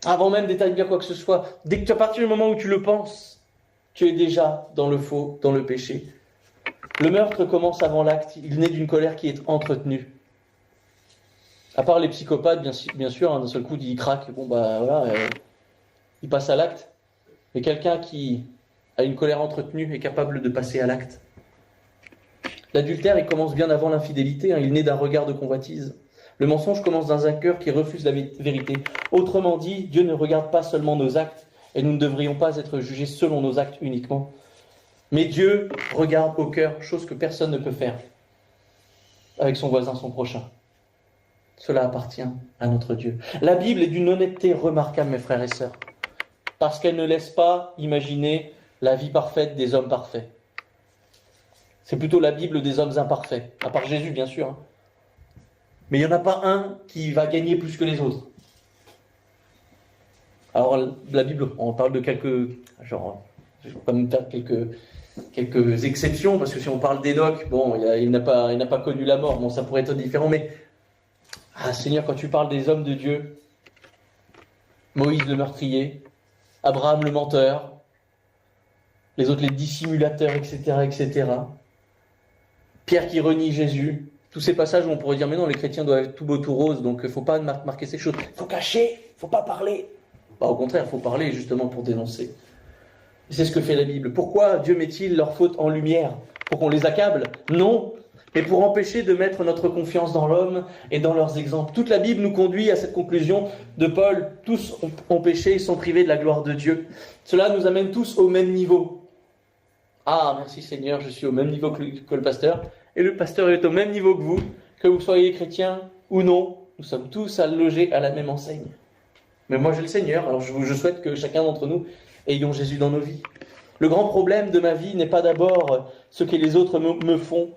Avant même d'établir quoi que ce soit, dès que à partir du moment où tu le penses, tu es déjà dans le faux, dans le péché. Le meurtre commence avant l'acte, il naît d'une colère qui est entretenue. À part les psychopathes, bien sûr, d'un seul coup, il craque, il passe à l'acte. Mais quelqu'un qui a une colère entretenue est capable de passer à l'acte. L'adultère, il commence bien avant l'infidélité, il naît d'un regard de convoitise. Le mensonge commence dans un cœur qui refuse la vérité. Autrement dit, Dieu ne regarde pas seulement nos actes, et nous ne devrions pas être jugés selon nos actes uniquement. Mais Dieu regarde au cœur, chose que personne ne peut faire avec son voisin, son prochain. Cela appartient à notre Dieu. La Bible est d'une honnêteté remarquable, mes frères et sœurs, parce qu'elle ne laisse pas imaginer la vie parfaite des hommes parfaits. C'est plutôt la Bible des hommes imparfaits, à part Jésus, bien sûr. Mais il n'y en a pas un qui va gagner plus que les autres. Alors, la Bible, on parle de quelques... je vais quand même faire quelques exceptions, parce que si on parle d'Enoch, bon, il n'a pas connu la mort, bon, ça pourrait être différent, mais... Ah, Seigneur, quand tu parles des hommes de Dieu, Moïse le meurtrier, Abraham le menteur, les autres les dissimulateurs, etc., etc., Pierre qui renie Jésus, tous ces passages où on pourrait dire, mais non, les chrétiens doivent être tout beau, tout rose, donc il ne faut pas marquer ces choses. Il faut cacher, il ne faut pas parler. Bah, au contraire, il faut parler justement pour dénoncer. Et c'est ce que fait la Bible. Pourquoi Dieu met-il leurs fautes en lumière? Pour qu'on les accable? Non, mais pour empêcher de mettre notre confiance dans l'homme et dans leurs exemples. Toute la Bible nous conduit à cette conclusion de Paul. Tous ont péché et sont privés de la gloire de Dieu. Cela nous amène tous au même niveau. Ah, merci Seigneur, je suis au même niveau que le pasteur. Et le pasteur est au même niveau que vous soyez chrétien ou non. Nous sommes tous logés à la même enseigne. Mais moi j'ai le Seigneur, alors je souhaite que chacun d'entre nous ayons Jésus dans nos vies. Le grand problème de ma vie n'est pas d'abord ce que les autres me font,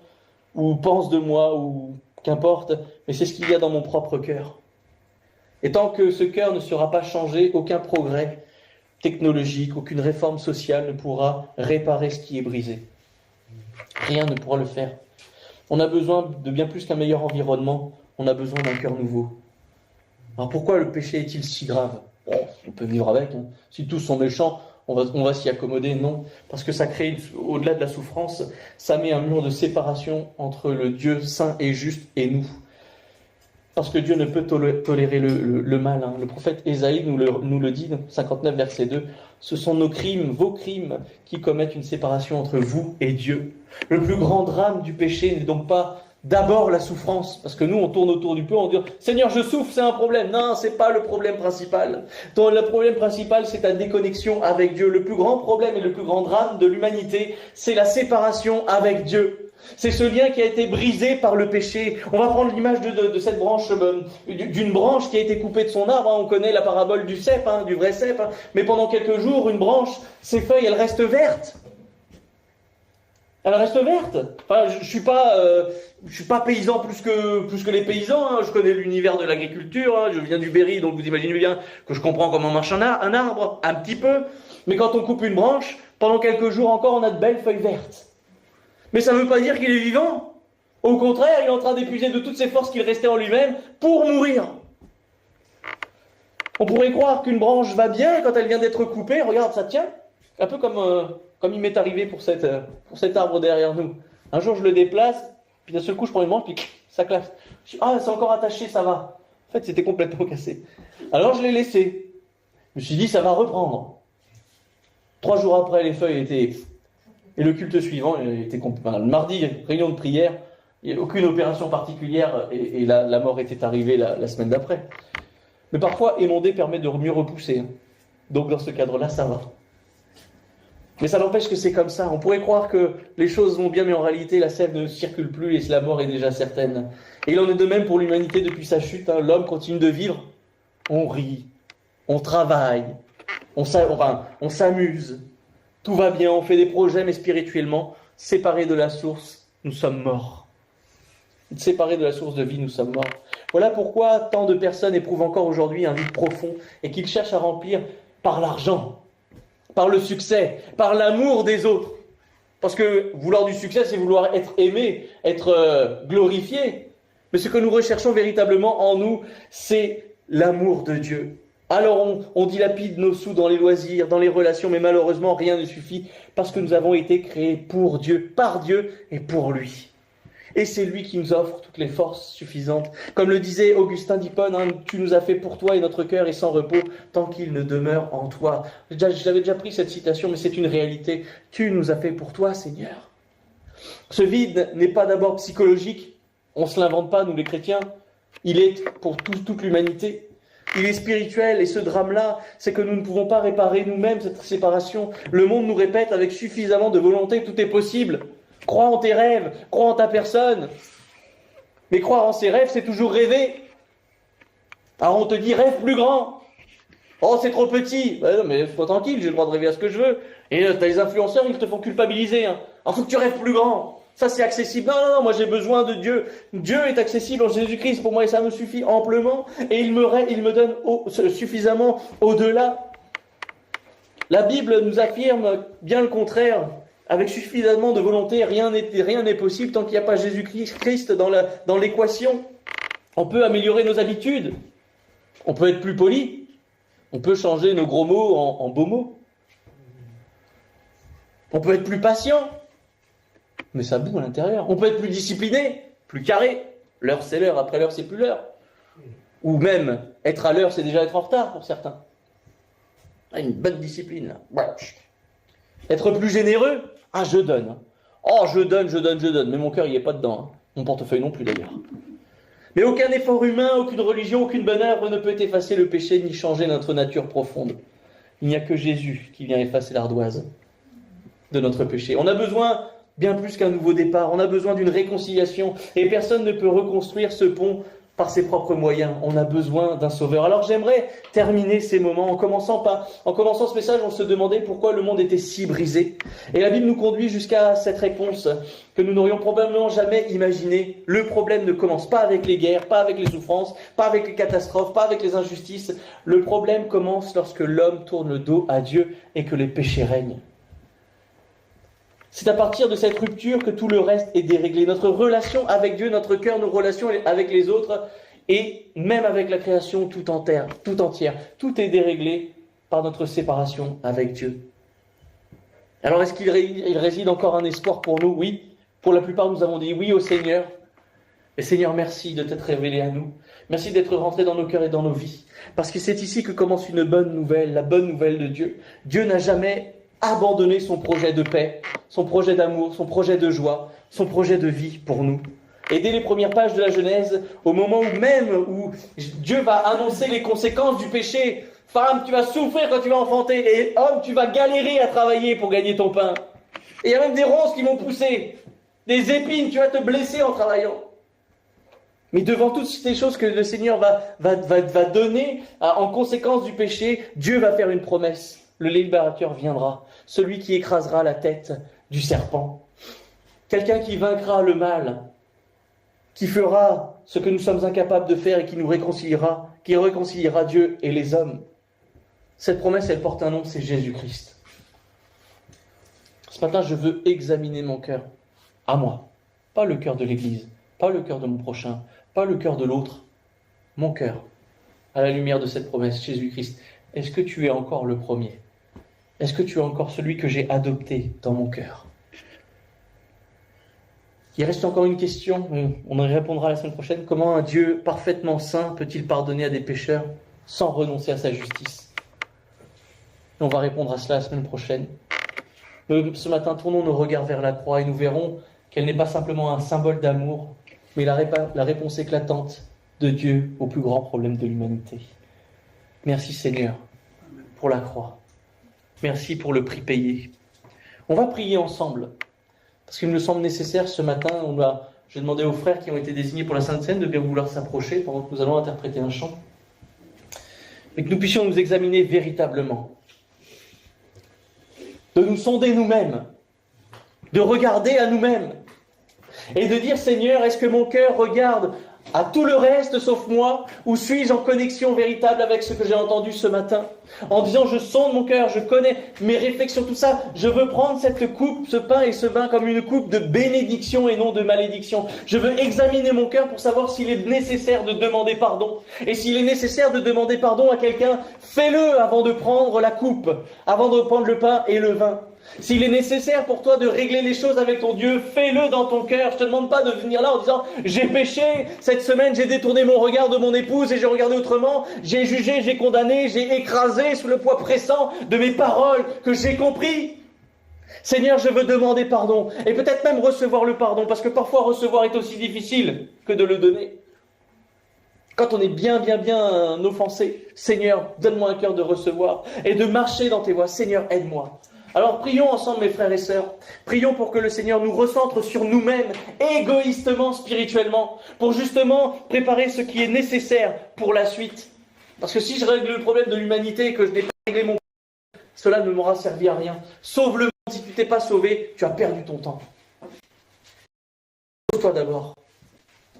ou pensent de moi, ou qu'importe, mais c'est ce qu'il y a dans mon propre cœur. Et tant que ce cœur ne sera pas changé, aucun progrès technologique, aucune réforme sociale ne pourra réparer ce qui est brisé. Rien ne pourra le faire. On a besoin de bien plus qu'un meilleur environnement, on a besoin d'un cœur nouveau. Alors pourquoi le péché est-il si grave? Bon, on peut vivre avec, hein. Si tous sont méchants, on va s'y accommoder, non. Parce que ça crée, au-delà de la souffrance, ça met un mur de séparation entre le Dieu saint et juste et nous. Parce que Dieu ne peut tolérer le mal. Hein. Le prophète Ésaïe nous le dit, 59 verset 2, ce sont nos crimes, vos crimes, qui commettent une séparation entre vous et Dieu. Le plus grand drame du péché n'est donc pas d'abord la souffrance, parce que nous on tourne autour du pot, on dit « Seigneur, je souffre, c'est un problème ». Non, c'est pas le problème principal. Donc, le problème principal, c'est ta déconnexion avec Dieu. Le plus grand problème et le plus grand drame de l'humanité, c'est la séparation avec Dieu. C'est ce lien qui a été brisé par le péché. On va prendre l'image de cette branche, d'une branche qui a été coupée de son arbre. On connaît la parabole du cep, du vrai cep. Mais pendant quelques jours, une branche, ses feuilles, elles restent vertes. Elle reste verte. Enfin, je suis pas paysan plus que les paysans. Hein. Je connais l'univers de l'agriculture. Hein. Je viens du Berry, donc vous imaginez bien que je comprends comment marche un arbre, un petit peu. Mais quand on coupe une branche, pendant quelques jours encore, on a de belles feuilles vertes. Mais ça ne veut pas dire qu'il est vivant. Au contraire, il est en train d'épuiser de toutes ses forces qu'il restait en lui-même pour mourir. On pourrait croire qu'une branche va bien quand elle vient d'être coupée. Regarde, ça tient. Un peu comme il m'est arrivé pour cet arbre derrière nous. Un jour, je le déplace, puis d'un seul coup, je prends une branche, puis ça claque. Je dis, ah, c'est encore attaché, ça va. En fait, c'était complètement cassé. Alors, je l'ai laissé. Je me suis dit, ça va reprendre. 3 jours après, les feuilles étaient... Et le culte suivant était le mardi, réunion de prière, il n'y a aucune opération particulière, et la mort était arrivée la semaine d'après. Mais parfois, émonder permet de mieux repousser. Donc, dans ce cadre-là, ça va. Mais ça n'empêche que c'est comme ça. On pourrait croire que les choses vont bien, mais en réalité, la sève ne circule plus et la mort est déjà certaine. Et il en est de même pour l'humanité depuis sa chute. Hein. L'homme continue de vivre. On rit, on travaille, on s'amuse. Tout va bien, on fait des projets, mais spirituellement, séparés de la source, nous sommes morts. Séparés de la source de vie, nous sommes morts. Voilà pourquoi tant de personnes éprouvent encore aujourd'hui un vide profond et qu'ils cherchent à remplir par l'argent, par le succès, par l'amour des autres. Parce que vouloir du succès, c'est vouloir être aimé, être glorifié. Mais ce que nous recherchons véritablement en nous, c'est l'amour de Dieu. Alors on dilapide nos sous dans les loisirs, dans les relations, mais malheureusement rien ne suffit parce que nous avons été créés pour Dieu, par Dieu et pour lui. Et c'est lui qui nous offre toutes les forces suffisantes. Comme le disait Augustin d'Hippone, tu nous as fait pour toi et notre cœur est sans repos tant qu'il ne demeure en toi. J'avais déjà pris cette citation, mais c'est une réalité. Tu nous as fait pour toi, Seigneur. Ce vide n'est pas d'abord psychologique. On ne se l'invente pas, nous les chrétiens. Il est pour toute l'humanité. Il est spirituel et ce drame-là, c'est que nous ne pouvons pas réparer nous-mêmes cette séparation. Le monde nous répète avec suffisamment de volonté que tout est possible. Crois en tes rêves, crois en ta personne. Mais croire en ses rêves, c'est toujours rêver. Alors on te dit rêve plus grand. Oh, c'est trop petit. Ben non, mais sois tranquille, j'ai le droit de rêver à ce que je veux. Et t'as les influenceurs, ils te font culpabiliser. Alors faut que tu rêves plus grand. Ça, c'est accessible. Non, moi j'ai besoin de Dieu. Dieu est accessible en Jésus-Christ pour moi et ça me suffit amplement. Et il me donne suffisamment au-delà. La Bible nous affirme bien le contraire. Avec suffisamment de volonté, rien n'est possible tant qu'il n'y a pas Jésus-Christ dans l'équation. On peut améliorer nos habitudes. On peut être plus poli. On peut changer nos gros mots en beaux mots. On peut être plus patient. Mais ça boue à l'intérieur. On peut être plus discipliné, plus carré. L'heure, c'est l'heure. Après l'heure, c'est plus l'heure. Ou même, être à l'heure, c'est déjà être en retard pour certains. Une bonne discipline, là. Être plus généreux. Ah, je donne. Oh, je donne. Mais mon cœur, il n'est pas dedans. Mon portefeuille non plus, d'ailleurs. Mais aucun effort humain, aucune religion, aucune bonne œuvre ne peut effacer le péché ni changer notre nature profonde. Il n'y a que Jésus qui vient effacer l'ardoise de notre péché. On a besoin bien plus qu'un nouveau départ. On a besoin d'une réconciliation. Et personne ne peut reconstruire ce pont par ses propres moyens. On a besoin d'un sauveur. Alors j'aimerais terminer ces moments en commençant ce message, on se demandait pourquoi le monde était si brisé. Et la Bible nous conduit jusqu'à cette réponse que nous n'aurions probablement jamais imaginée. Le problème ne commence pas avec les guerres, pas avec les souffrances, pas avec les catastrophes, pas avec les injustices. Le problème commence lorsque l'homme tourne le dos à Dieu et que les péchés règnent. C'est à partir de cette rupture que tout le reste est déréglé. Notre relation avec Dieu, notre cœur, nos relations avec les autres et même avec la création tout entière. Tout est déréglé par notre séparation avec Dieu. Alors est-ce qu'il réside encore un espoir pour nous? Oui. Pour la plupart, nous avons dit oui au Seigneur. Et Seigneur, merci de t'être révélé à nous. Merci d'être rentré dans nos cœurs et dans nos vies. Parce que c'est ici que commence une bonne nouvelle, la bonne nouvelle de Dieu. Dieu n'a jamais abandonner son projet de paix, son projet d'amour, son projet de joie, son projet de vie pour nous. Et dès les premières pages de la Genèse, au moment où Dieu va annoncer les conséquences du péché, femme, tu vas souffrir quand tu vas enfanter, et homme, tu vas galérer à travailler pour gagner ton pain. Et il y a même des ronces qui vont pousser, des épines, tu vas te blesser en travaillant. Mais devant toutes ces choses que le Seigneur va donner en conséquence du péché, Dieu va faire une promesse. Le libérateur viendra, celui qui écrasera la tête du serpent. Quelqu'un qui vaincra le mal, qui fera ce que nous sommes incapables de faire et qui nous réconciliera, qui réconciliera Dieu et les hommes. Cette promesse, elle porte un nom, c'est Jésus-Christ. Ce matin, je veux examiner mon cœur, à moi. Pas le cœur de l'Église, pas le cœur de mon prochain, pas le cœur de l'autre. Mon cœur, à la lumière de cette promesse, Jésus-Christ. Est-ce que tu es encore le premier ? Est-ce que tu es encore celui que j'ai adopté dans mon cœur? Il reste encore une question, on y répondra la semaine prochaine. Comment un Dieu parfaitement saint peut-il pardonner à des pécheurs sans renoncer à sa justice? Et on va répondre à cela la semaine prochaine. Ce matin, tournons nos regards vers la croix et nous verrons qu'elle n'est pas simplement un symbole d'amour, mais la réponse éclatante de Dieu au plus grand problème de l'humanité. Merci Seigneur pour la croix. Merci pour le prix payé. On va prier ensemble, parce qu'il me semble nécessaire ce matin, j'ai demandé aux frères qui ont été désignés pour la Sainte Seine de bien vouloir s'approcher pendant que nous allons interpréter un chant, et que nous puissions nous examiner véritablement, de nous sonder nous-mêmes, de regarder à nous-mêmes, et de dire Seigneur, est-ce que mon cœur regarde à tout le reste sauf moi, ou suis-je en connexion véritable avec ce que j'ai entendu ce matin? En disant, je sonde mon cœur, je connais mes réflexions, tout ça, je veux prendre cette coupe, ce pain et ce vin comme une coupe de bénédiction et non de malédiction. Je veux examiner mon cœur pour savoir s'il est nécessaire de demander pardon. Et s'il est nécessaire de demander pardon à quelqu'un, fais-le avant de prendre la coupe, avant de prendre le pain et le vin. S'il est nécessaire pour toi de régler les choses avec ton Dieu, fais-le dans ton cœur. Je te demande pas de venir là en disant « J'ai péché, cette semaine j'ai détourné mon regard de mon épouse et j'ai regardé autrement, j'ai jugé, j'ai condamné, j'ai écrasé sous le poids pressant de mes paroles que j'ai compris. » Seigneur, je veux demander pardon et peut-être même recevoir le pardon parce que parfois recevoir est aussi difficile que de le donner. quand on est bien offensé, Seigneur, donne-moi un cœur de recevoir et de marcher dans tes voies. Seigneur, aide-moi. Alors prions ensemble, mes frères et sœurs. Prions pour que le Seigneur nous recentre sur nous-mêmes, égoïstement, spirituellement, pour justement préparer ce qui est nécessaire pour la suite. Parce que si je règle le problème de l'humanité et que je n'ai pas réglé mon problème, cela ne m'aura servi à rien. Sauve le monde. Si tu t'es pas sauvé, tu as perdu ton temps. Sauve-toi d'abord.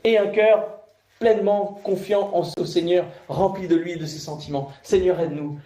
Et un cœur pleinement confiant au Seigneur, rempli de lui et de ses sentiments. Seigneur, aide-nous.